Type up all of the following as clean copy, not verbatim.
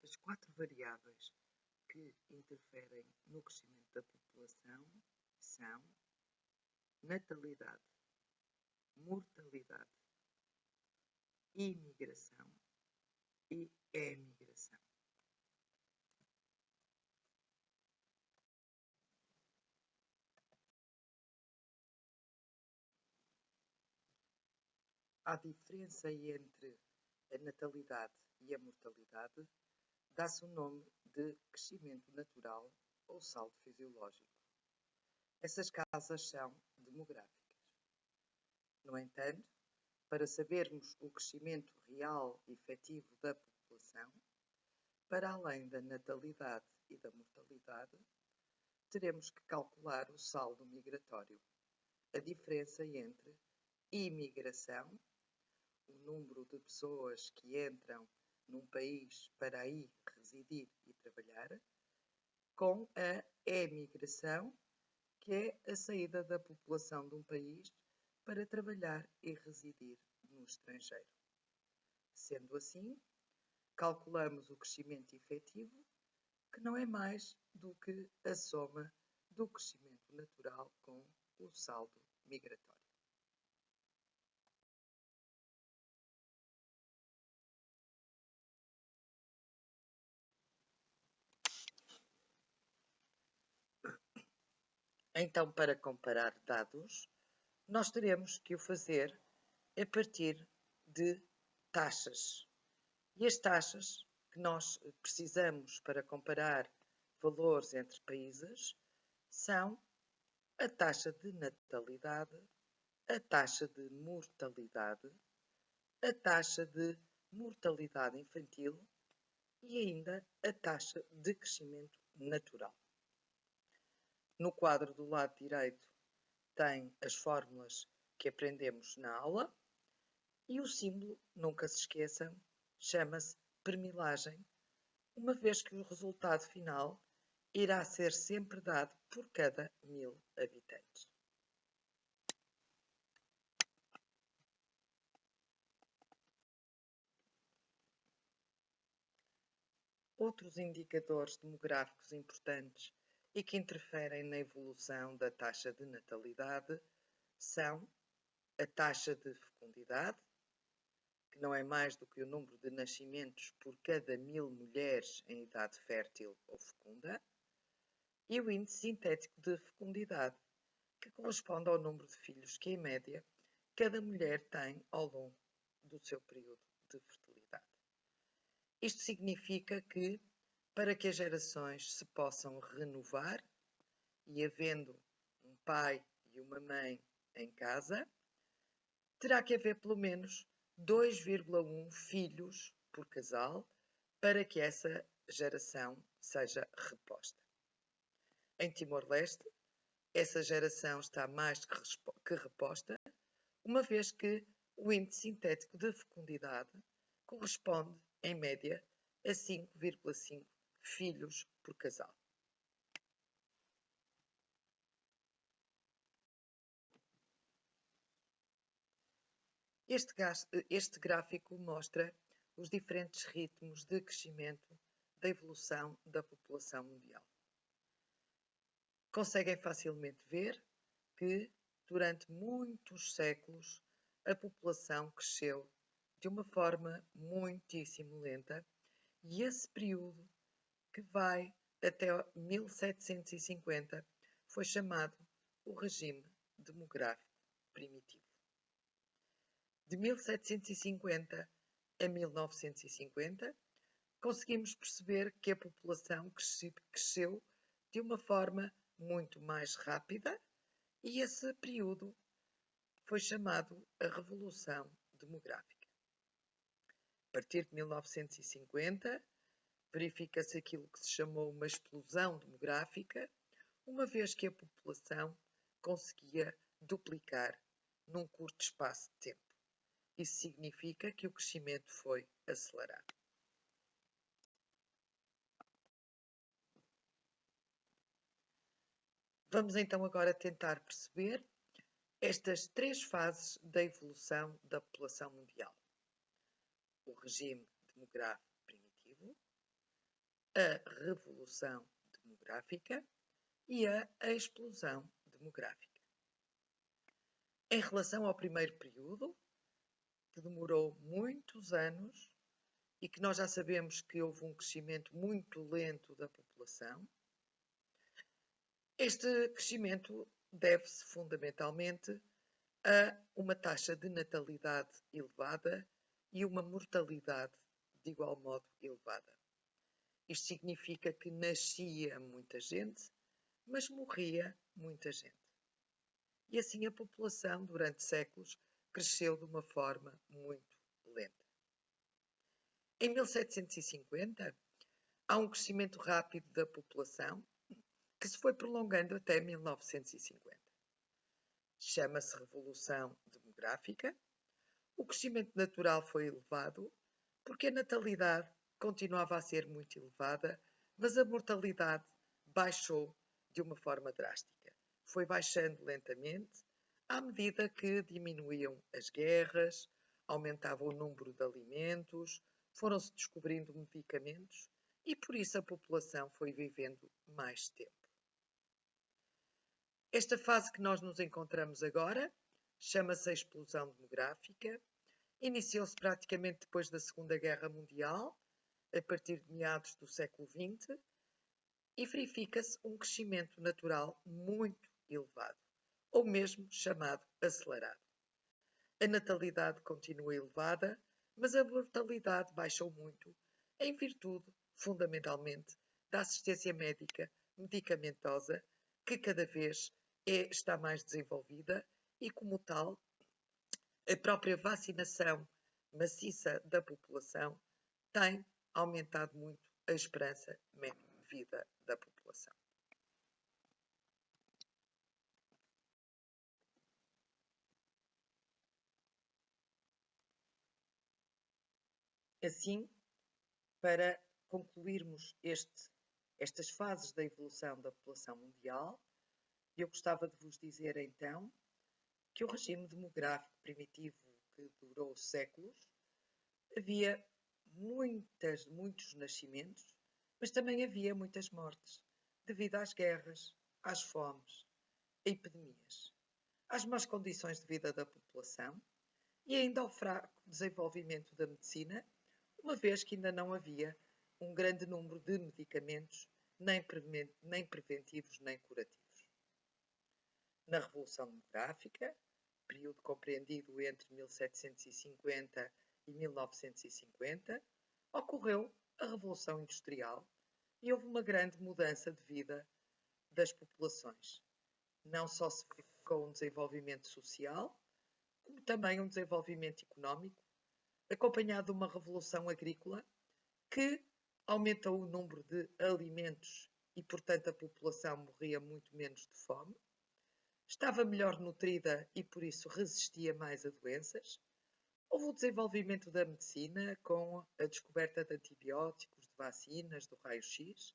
As quatro variáveis que interferem no crescimento da população são natalidade, mortalidade, imigração e emigração. A diferença entre a natalidade e a mortalidade dá-se o nome de crescimento natural ou saldo fisiológico. Essas causas são demográficas. No entanto, para sabermos o crescimento real e efetivo da população, para além da natalidade e da mortalidade, teremos que calcular o saldo migratório, a diferença entre imigração, o número de pessoas que entram num país para aí residir e trabalhar, com a emigração, que é a saída da população de um país para trabalhar e residir no estrangeiro. Sendo assim, calculamos o crescimento efetivo, que não é mais do que a soma do crescimento natural com o saldo migratório. Então, para comparar dados, nós teremos que o fazer a partir de taxas. E as taxas que nós precisamos para comparar valores entre países são a taxa de natalidade, a taxa de mortalidade, a taxa de mortalidade infantil e ainda a taxa de crescimento natural. No quadro do lado direito tem as fórmulas que aprendemos na aula e o símbolo, nunca se esqueçam, chama-se permilagem, uma vez que o resultado final irá ser sempre dado por cada 1000 habitantes. Outros indicadores demográficos importantes e que interferem na evolução da taxa de natalidade são a taxa de fecundidade, que não é mais do que o número de nascimentos por cada 1000 mulheres em idade fértil ou fecunda, e o índice sintético de fecundidade, que corresponde ao número de filhos que, em média, cada mulher tem ao longo do seu período de fertilidade. Isto significa que, para que as gerações se possam renovar, e havendo um pai e uma mãe em casa, terá que haver pelo menos 2,1 filhos por casal para que essa geração seja reposta. Em Timor-Leste, essa geração está mais que reposta, uma vez que o índice sintético de fecundidade corresponde, em média, a 5,5 filhos por casal. Este gráfico mostra os diferentes ritmos de crescimento da evolução da população mundial. Conseguem facilmente ver que, durante muitos séculos, a população cresceu de uma forma muitíssimo lenta e esse período, que vai até 1750, foi chamado o regime demográfico primitivo. De 1750 a 1950, conseguimos perceber que a população cresceu de uma forma muito mais rápida e esse período foi chamado a Revolução Demográfica. A partir de 1950, verifica-se aquilo que se chamou uma explosão demográfica, uma vez que a população conseguia duplicar num curto espaço de tempo. Isso significa que o crescimento foi acelerado. Vamos então agora tentar perceber estas três fases da evolução da população mundial. O regime demográfico primitivo, a revolução demográfica e a explosão demográfica. Em relação ao primeiro período, que demorou muitos anos e que nós já sabemos que houve um crescimento muito lento da população, este crescimento deve-se fundamentalmente a uma taxa de natalidade elevada e uma mortalidade de igual modo elevada. Isto significa que nascia muita gente, mas morria muita gente. E assim a população, durante séculos, cresceu de uma forma muito lenta. Em 1750, há um crescimento rápido da população que se foi prolongando até 1950. Chama-se Revolução Demográfica. O crescimento natural foi elevado porque a natalidade continuava a ser muito elevada, mas a mortalidade baixou de uma forma drástica. Foi baixando lentamente à medida que diminuíam as guerras, aumentava o número de alimentos, foram-se descobrindo medicamentos e por isso a população foi vivendo mais tempo. Esta fase que nós nos encontramos agora chama-se a explosão demográfica. Iniciou-se praticamente depois da Segunda Guerra Mundial, a partir de meados do século XX, e verifica-se um crescimento natural muito elevado, ou mesmo chamado acelerado. A natalidade continua elevada, mas a mortalidade baixou muito, em virtude, fundamentalmente, da assistência médica medicamentosa, que cada vez está mais desenvolvida e, como tal, a própria vacinação maciça da população tem aumentado muito a esperança média de vida da população. Assim, para concluirmos estas fases da evolução da população mundial, eu gostava de vos dizer então que o regime demográfico primitivo que durou séculos havia muitos nascimentos, mas também havia muitas mortes, devido às guerras, às fomes, a epidemias, às más condições de vida da população e ainda ao fraco desenvolvimento da medicina, uma vez que ainda não havia um grande número de medicamentos, nem preventivos nem curativos. Na Revolução Demográfica, período compreendido entre 1750 e 1950, ocorreu a Revolução Industrial e houve uma grande mudança de vida das populações. Não só se verificou um desenvolvimento social, como também um desenvolvimento económico, acompanhado de uma revolução agrícola que aumentou o número de alimentos e, portanto, a população morria muito menos de fome, estava melhor nutrida e, por isso, resistia mais a doenças. Houve o desenvolvimento da medicina com a descoberta de antibióticos, de vacinas, do raio-x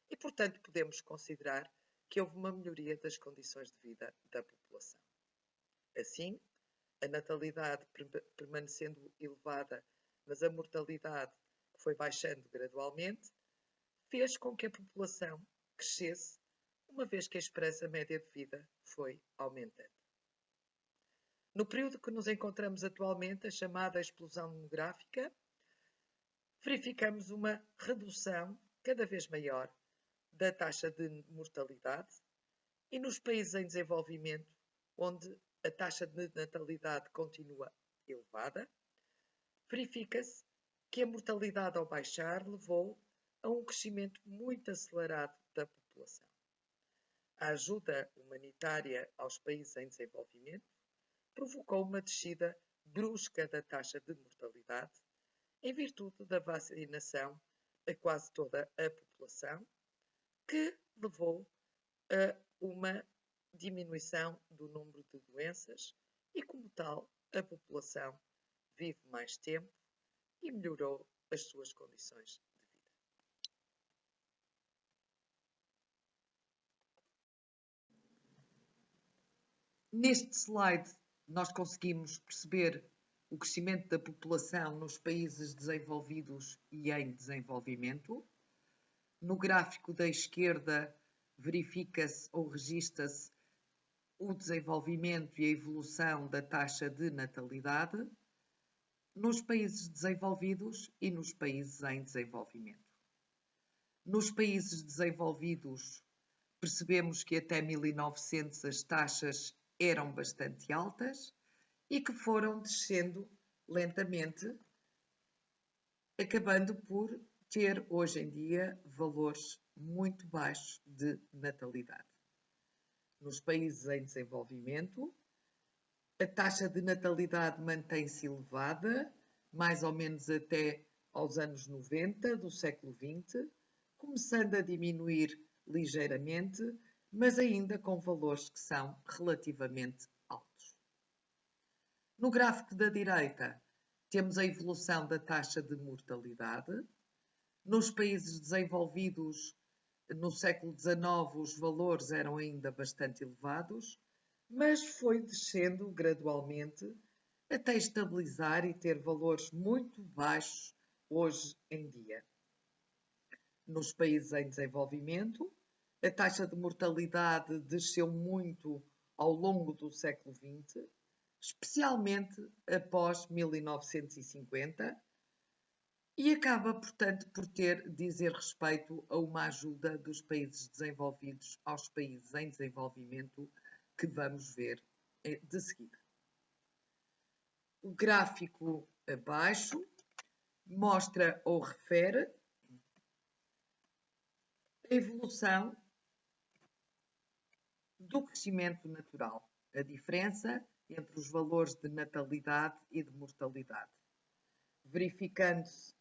e, portanto, podemos considerar que houve uma melhoria das condições de vida da população. Assim, a natalidade permanecendo elevada, mas a mortalidade que foi baixando gradualmente, fez com que a população crescesse, uma vez que a esperança média de vida foi aumentando. No período que nos encontramos atualmente, a chamada explosão demográfica, verificamos uma redução cada vez maior da taxa de mortalidade e nos países em desenvolvimento, onde a taxa de natalidade continua elevada, verifica-se que a mortalidade ao baixar levou a um crescimento muito acelerado da população. A ajuda humanitária aos países em desenvolvimento provocou uma descida brusca da taxa de mortalidade em virtude da vacinação a quase toda a população, que levou a uma diminuição do número de doenças e, como tal, a população vive mais tempo e melhorou as suas condições de vida. Neste slide, nós conseguimos perceber o crescimento da população nos países desenvolvidos e em desenvolvimento. No gráfico da esquerda verifica-se ou registra-se o desenvolvimento e a evolução da taxa de natalidade nos países desenvolvidos e nos países em desenvolvimento. Nos países desenvolvidos, percebemos que até 1900 as taxas eram bastante altas e que foram descendo lentamente, acabando por ter hoje em dia valores muito baixos de natalidade. Nos países em desenvolvimento, a taxa de natalidade mantém-se elevada, mais ou menos até aos anos 90 do século XX, começando a diminuir ligeiramente, mas ainda com valores que são relativamente altos. No gráfico da direita, temos a evolução da taxa de mortalidade. Nos países desenvolvidos, no século XIX, os valores eram ainda bastante elevados, mas foi descendo gradualmente até estabilizar e ter valores muito baixos hoje em dia. Nos países em desenvolvimento, a taxa de mortalidade desceu muito ao longo do século XX, especialmente após 1950, e acaba, portanto, por dizer respeito a uma ajuda dos países desenvolvidos aos países em desenvolvimento, que vamos ver de seguida. O gráfico abaixo mostra ou refere a evolução do crescimento natural, a diferença entre os valores de natalidade e de mortalidade, verificando-se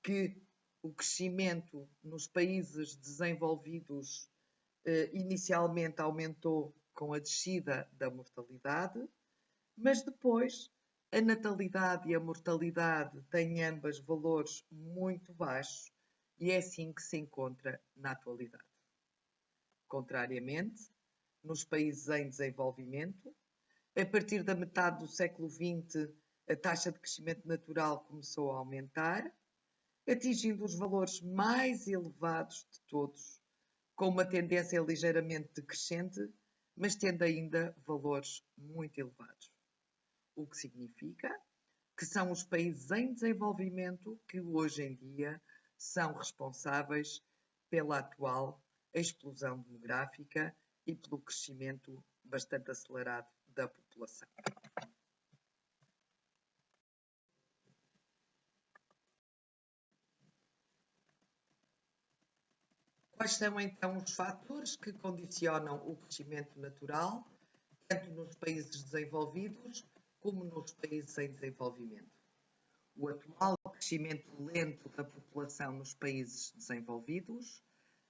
que o crescimento nos países desenvolvidos inicialmente aumentou com a descida da mortalidade, mas depois a natalidade e a mortalidade têm ambas valores muito baixos e é assim que se encontra na atualidade. Contrariamente, nos países em desenvolvimento, a partir da metade do século XX, a taxa de crescimento natural começou a aumentar, atingindo os valores mais elevados de todos, com uma tendência ligeiramente decrescente, mas tendo ainda valores muito elevados. O que significa que são os países em desenvolvimento que hoje em dia são responsáveis pela atual explosão demográfica e pelo crescimento bastante acelerado da população. Quais são então os fatores que condicionam o crescimento natural, tanto nos países desenvolvidos como nos países em desenvolvimento? O atual crescimento lento da população nos países desenvolvidos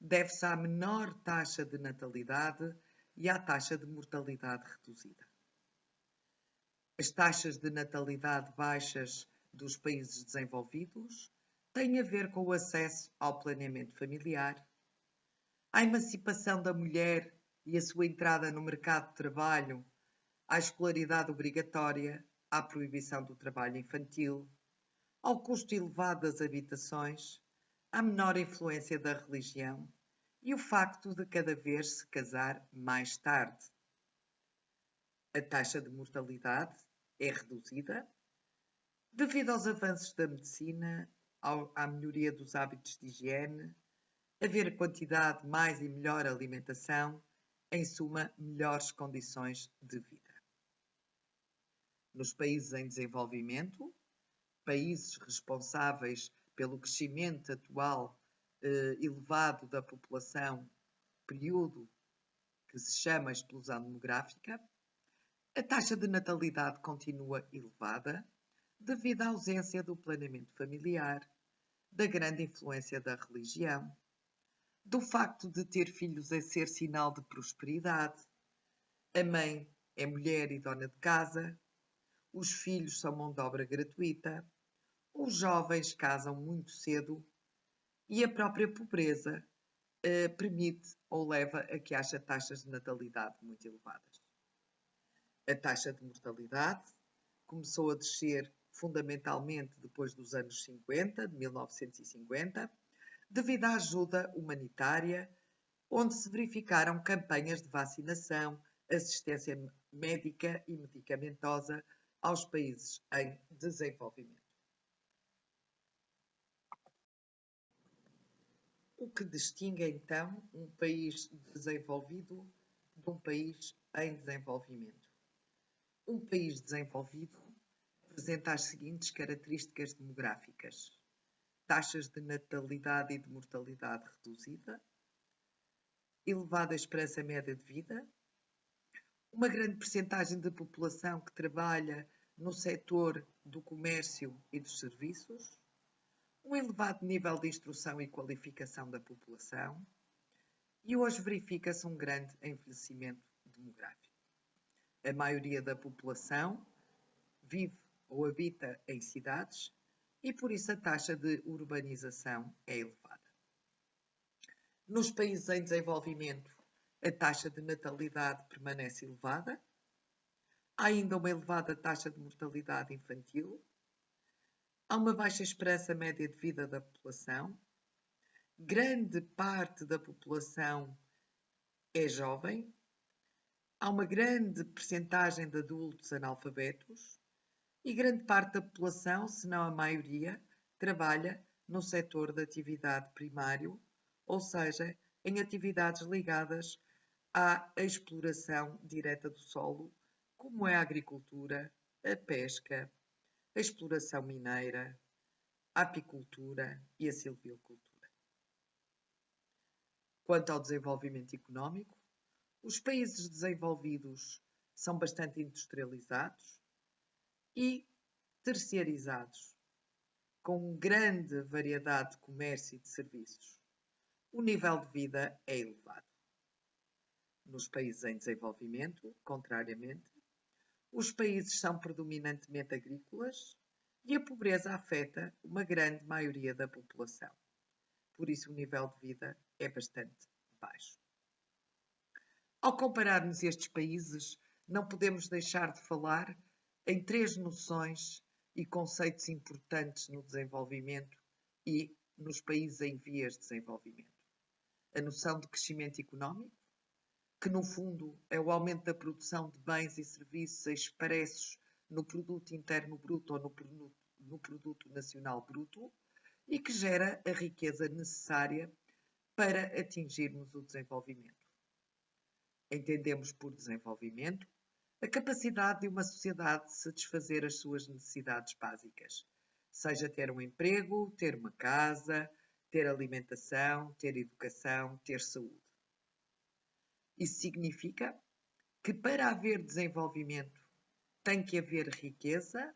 deve-se à menor taxa de natalidade e à taxa de mortalidade reduzida. As taxas de natalidade baixas dos países desenvolvidos têm a ver com o acesso ao planeamento familiar, à emancipação da mulher e a sua entrada no mercado de trabalho, à escolaridade obrigatória, à proibição do trabalho infantil, ao custo elevado das habitações, à menor influência da religião e o facto de cada vez se casar mais tarde. A taxa de mortalidade é reduzida devido aos avanços da medicina, à melhoria dos hábitos de higiene, haver quantidade mais e melhor alimentação, em suma, melhores condições de vida. Nos países em desenvolvimento, países responsáveis pelo crescimento atual elevado da população, período que se chama explosão demográfica, a taxa de natalidade continua elevada devido à ausência do planeamento familiar, da grande influência da religião, do facto de ter filhos a ser sinal de prosperidade, a mãe é mulher e dona de casa, os filhos são mão de obra gratuita, os jovens casam muito cedo e a própria pobreza permite ou leva a que haja taxas de natalidade muito elevadas. A taxa de mortalidade começou a descer fundamentalmente depois dos anos 50, de 1950, devido à ajuda humanitária, onde se verificaram campanhas de vacinação, assistência médica e medicamentosa aos países em desenvolvimento. O que distingue então um país desenvolvido de um país em desenvolvimento? Um país desenvolvido apresenta as seguintes características demográficas: taxas de natalidade e de mortalidade reduzida, elevada esperança média de vida, uma grande percentagem de população que trabalha no setor do comércio e dos serviços, um elevado nível de instrução e qualificação da população, e hoje verifica-se um grande envelhecimento demográfico. A maioria da população vive ou habita em cidades e por isso a taxa de urbanização é elevada. Nos países em desenvolvimento, a taxa de natalidade permanece elevada, há ainda uma elevada taxa de mortalidade infantil, há uma baixa esperança média de vida da população, grande parte da população é jovem, há uma grande percentagem de adultos analfabetos e grande parte da população, se não a maioria, trabalha no setor de atividade primário, ou seja, em atividades ligadas à exploração direta do solo, como é a agricultura, a pesca, a exploração mineira, a apicultura e a silvicultura. Quanto ao desenvolvimento económico, os países desenvolvidos são bastante industrializados e terceirizados, com grande variedade de comércio e de serviços. O nível de vida é elevado. Nos países em desenvolvimento, contrariamente, os países são predominantemente agrícolas e a pobreza afeta uma grande maioria da população. Por isso, o nível de vida é bastante baixo. Ao compararmos estes países, não podemos deixar de falar em três noções e conceitos importantes no desenvolvimento e nos países em vias de desenvolvimento. A noção de crescimento económico, que no fundo é o aumento da produção de bens e serviços expressos no produto interno bruto ou no produto nacional bruto e que gera a riqueza necessária para atingirmos o desenvolvimento. Entendemos por desenvolvimento a capacidade de uma sociedade de satisfazer as suas necessidades básicas, seja ter um emprego, ter uma casa, ter alimentação, ter educação, ter saúde. Isso significa que para haver desenvolvimento tem que haver riqueza,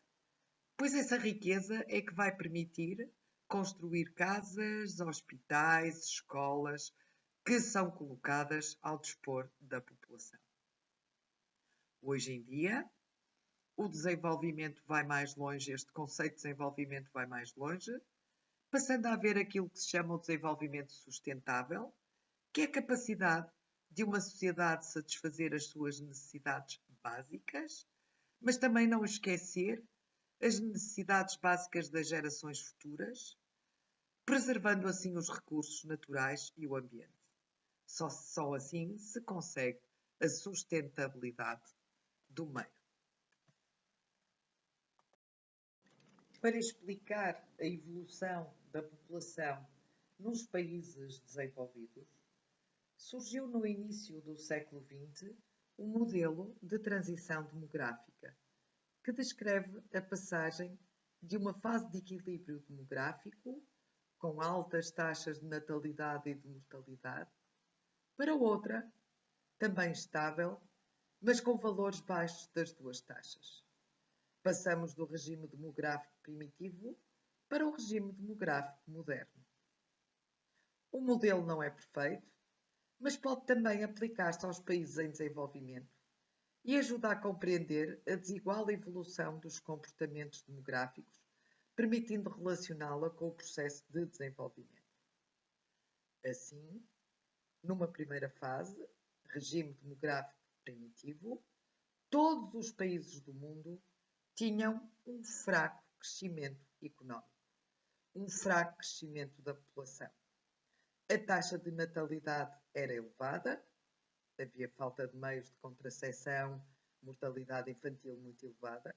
pois essa riqueza é que vai permitir construir casas, hospitais, escolas, que são colocadas ao dispor da população. Hoje em dia, o desenvolvimento vai mais longe, este conceito de desenvolvimento vai mais longe, passando a haver aquilo que se chama o desenvolvimento sustentável, que é a capacidade de uma sociedade satisfazer as suas necessidades básicas, mas também não esquecer as necessidades básicas das gerações futuras, preservando assim os recursos naturais e o ambiente. Só assim se consegue a sustentabilidade do meio. Para explicar a evolução da população nos países desenvolvidos, surgiu no início do século XX um modelo de transição demográfica que descreve a passagem de uma fase de equilíbrio demográfico, com altas taxas de natalidade e de mortalidade, para outra, também estável, mas com valores baixos das duas taxas. Passamos do regime demográfico primitivo para o regime demográfico moderno. O modelo não é perfeito, mas pode também aplicar-se aos países em desenvolvimento e ajuda a compreender a desigual evolução dos comportamentos demográficos, permitindo relacioná-la com o processo de desenvolvimento. Assim, numa primeira fase, regime demográfico primitivo, todos os países do mundo tinham um fraco crescimento económico, um fraco crescimento da população. A taxa de natalidade era elevada, havia falta de meios de contracepção, mortalidade infantil muito elevada.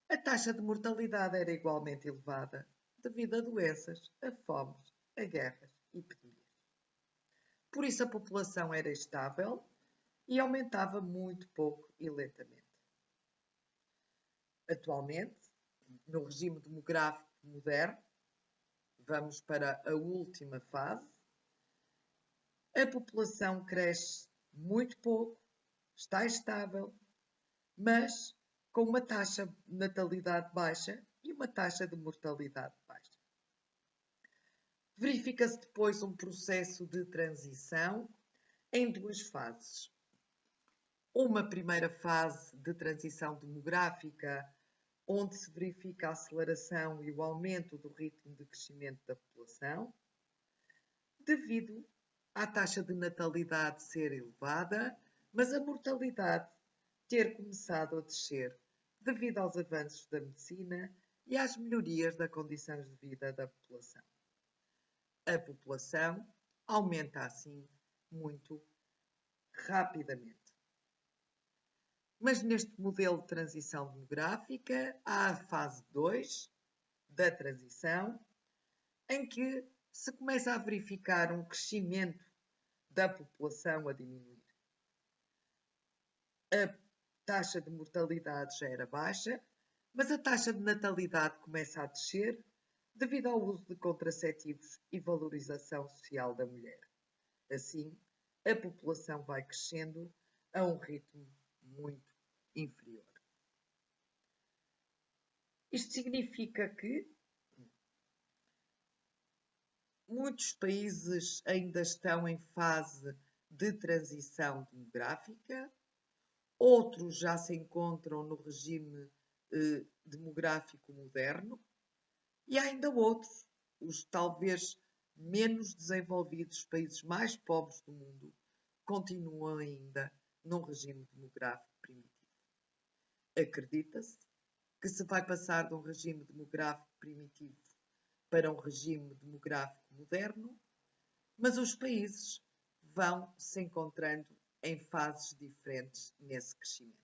A taxa de mortalidade era igualmente elevada devido a doenças, a fomes, a guerras e epidemias. Por isso a população era estável e aumentava muito pouco e lentamente. Atualmente, no regime demográfico moderno, vamos para a última fase, a população cresce muito pouco, está estável, mas com uma taxa de natalidade baixa e uma taxa de mortalidade baixa. Verifica-se depois um processo de transição em duas fases. Uma primeira fase de transição demográfica, onde se verifica a aceleração e o aumento do ritmo de crescimento da população, devido à taxa de natalidade ser elevada, mas a mortalidade ter começado a descer devido aos avanços da medicina e às melhorias das condições de vida da população. A população aumenta assim muito rapidamente. Mas neste modelo de transição demográfica há a fase 2 da transição, em que se começa a verificar um crescimento da população a diminuir. A taxa de mortalidade já era baixa, mas a taxa de natalidade começa a descer devido ao uso de contraceptivos e valorização social da mulher. Assim, a população vai crescendo a um ritmo muito inferior. Isto significa que muitos países ainda estão em fase de transição demográfica, outros já se encontram no regime demográfico moderno e há ainda outros, os talvez menos desenvolvidos países mais pobres do mundo, continuam ainda num regime demográfico primitivo. Acredita-se que se vai passar de um regime demográfico primitivo para um regime demográfico moderno, mas os países vão se encontrando em fases diferentes nesse crescimento.